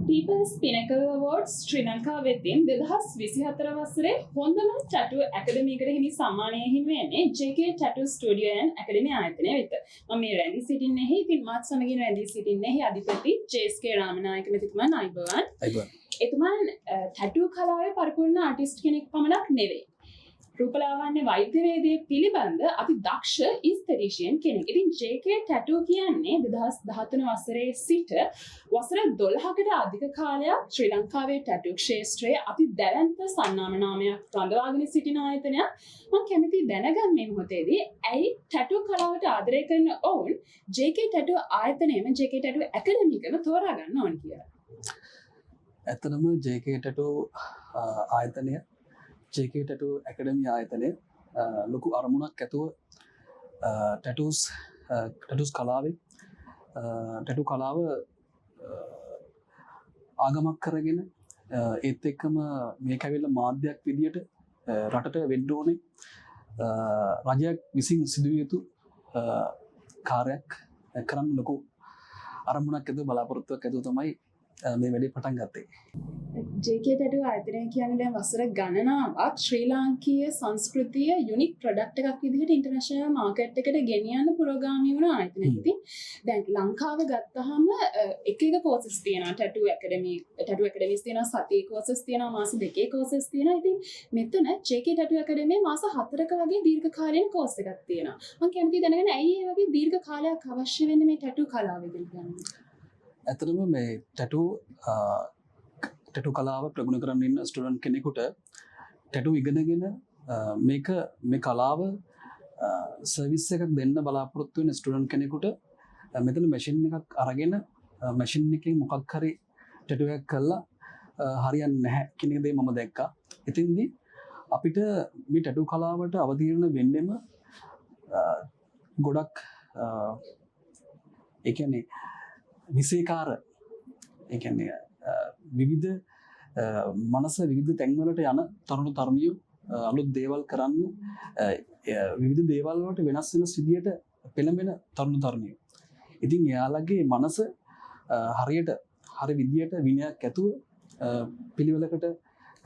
People's Pinnacle Awards ශ්‍රී ලංකාවෙදී 2024 වසරේ හොඳම tattoo ඇකඩමියකට හිමි සම්මානය හිමි වෙන්නේ JK Tattoo Studio and Academy ආයතනය වෙත. මම මේ රැඳී සිටින්නේහි ඉතින් මාත් සමගින් රැඳී සිටින්නේහි අධිපති JSK රාමනායක මැතිතුමන් අයිබෝවන්. එතුමන් ටැටු කලාවේ පරිපූර්ණ ආටිස්ට් කෙනෙක් පමණක් නෙවෙයි. රූපලාවන්‍ය වෛද්‍යවේදයේ පිළිබඳ අති දක්ෂ ඉස්තරීෂියන් කෙනෙක්. ඉතින් JK Tattoo කියන්නේ 2013 වසරේ සිට වසර 12කට අධික කාලයක් ශ්‍රී ලංකාවේ ටැටු ක්ෂේත්‍රයේ අති දැවැන්ත සන්නාම නාමයක් රඳවාගෙන සිටින ආයතනයක්. මම කැමති දැනගන්න මේ මොහොතේදී ඇයි ටැටු කලාවට ආදරය කරන ඔවුන් JK Tattoo ආයතනයම JK Tattoo ඇකඩමිකම තෝරා ගන්න ඕන කියලා. ඇත්තටම JK Tattoo ආයතනය JK Tattoo Academy ආයතනය ලොකු අරමුණක් ඇතුව ටැටූස් කලාවේ ටැටු කලාව ආගමක් කරගෙන ඒත් එක්කම මේක ඇවිල්ලා මාධ්‍යයක් විදියට රටට වෙන්න ඕනේ රජයක් විසින් සිදුවිය යුතු කාර්යයක් කරන්න ලොකු අරමුණක් ඇතුව බලාපොරොත්තුවක් ඇතුව තමයි මේ වැඩේ පටන් ගත්තේ. JK Tattoo ආයතනය කියන්නේ දැන් වසර ගණනාවක් ශ්‍රී ලාංකීය සංස්කෘතිය යුනික් ප්‍රොඩක්ට් එකක් විදිහට ඉන්ටර්නැෂනල් මාකට් එකට ගෙනියන්න පුරෝගාමී වුණ ආයතනයක්. ඉතින් දැන් ලංකාව ගත්තාම එක එක කෝසස් තියෙනවා. ටැටු ඇකඩමිස් තියෙනවා, සතියේ කෝසස් තියෙනවා, මාස දෙකේ කෝසස් තියෙනවා. ඉතින් මෙතන JK Tattoo Academy මාස 4ක වගේ දීර්ඝකාලීන කෝස් එකක් තියෙනවා. මම කැමතියි දැනගන්න ඇයි මේ වගේ දීර්ඝ කාලයක් අවශ්‍ය වෙන්නේ මේ ටැටු කලාව ඉගෙන ගන්න? ඇත්තටම මේ ටැටු කලාව ප්‍රගුණ කරන්න ඉන්න ස්ටුඩන්ට් කෙනෙකුට ටැටු ඉගෙනගෙන මේ කලාව සර්විස් එකක් දෙන්න බලාපොරොත්තු වෙන ස්ටුඩන්ට් කෙනෙකුට මෙතන මැෂින් එකක් අරගෙන මැෂින් එකෙන් මොකක් හරි ටැටු එකක් කරලා හරියන්නේ නැහැ කියන දේ මම දැක්කා. ඉතින්දී අපිට මේ ටැටු කලාවට අවතීර්ණ වෙන්නෙම ගොඩක් ඒ කියන්නේ විශේෂකාර ඒ කියන්නේ විවිධ මනස විවිධ තැන්වලට යන තරුණ තරුණියෝ අලුත් දේවල් කරන්න විවිධ දේවල් වලට වෙනස් වෙන විදියට පෙළඹෙන තරුණ තරුණියෝ. ඉතින් එයාලගේ මනස හරියට හරි විදියට විනයක් ඇතුව පිළිවෙලකට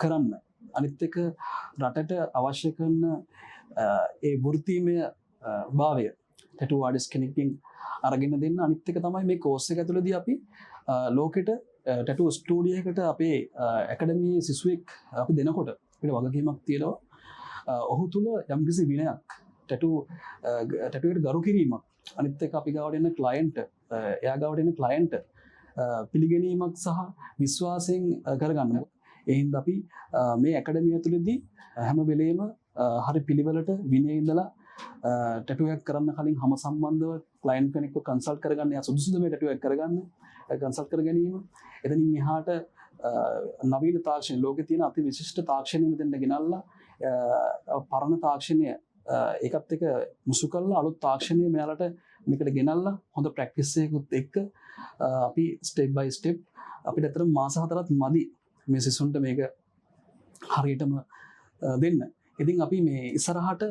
කරන්න. අනිත් එක රටට අවශ්‍ය කරන ඒ වෘත්තීමය භාවය ටැටු ආටිස්ට් කෙනෙක්ගෙන් අරගෙන දෙන්න. අනිත් එක තමයි මේ කෝස් එක ඇතුළතදී අපි ලෝකෙට ටැටු ස්ටුඩියෝ එකට අපේ ඇකඩමි සිසුවෙක් අපි දෙනකොට අපිට වගකීමක් තියෙනවා. ඔහු තුල යම්කිසි විනයක් ටැටු එකට ගරු කිරීමක්, අනිත් එක අපි ගාවට එන ක්ලයන්ට් එයා ගාවට එන ක්ලයන්ට් පිළිගැනීමක් සහ විශ්වාසයෙන් කරගන්න. ඒ හින්දා අපි මේ ඇකඩමිය ඇතුළතදී හැම වෙලේම හරි පිළිවෙලට විනය ඉඳලා ටැටු එකක් කරන්න කලින් හැම සම්බන්ධව ක්ලයන්ට් කෙනෙක්ව කන්සල්ට් කරගන්න. එයා සුදුසුද මේ ටැටු එකක් කරගන්න? කන්සල්ට් කර ගැනීම. එතනින් එහාට නවීන තාක්ෂණ ලෝකේ තියෙන අති විශිෂ්ට තාක්ෂණය මෙතෙන්ට ගෙනල්ලා පරණ තාක්ෂණය ඒකත් එක්ක මුසු කරලා අලුත් තාක්ෂණය මෙයාලට මේකට ගෙනල්ලා හොඳ ප්‍රැක්ටිස් එකකුත් එක්ක අපි ස්ටෙප් බයි ස්ටෙප් අපිට අතර මාස 4ක් මදි මේ සිසුන්ට මේක හරියටම දෙන්න. ඉතින් අපි මේ ඉස්සරහට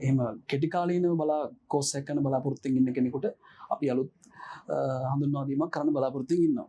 එහෙම කෙටි කාලීනව කෝස් එකක් කරන බලාපොරොත්තුෙන් ඉන්න කෙනෙකුට අපි අලුත් හඳුන්වා දීමක් කරන්න බලාපොරොත්තුෙන් ඉන්නවා.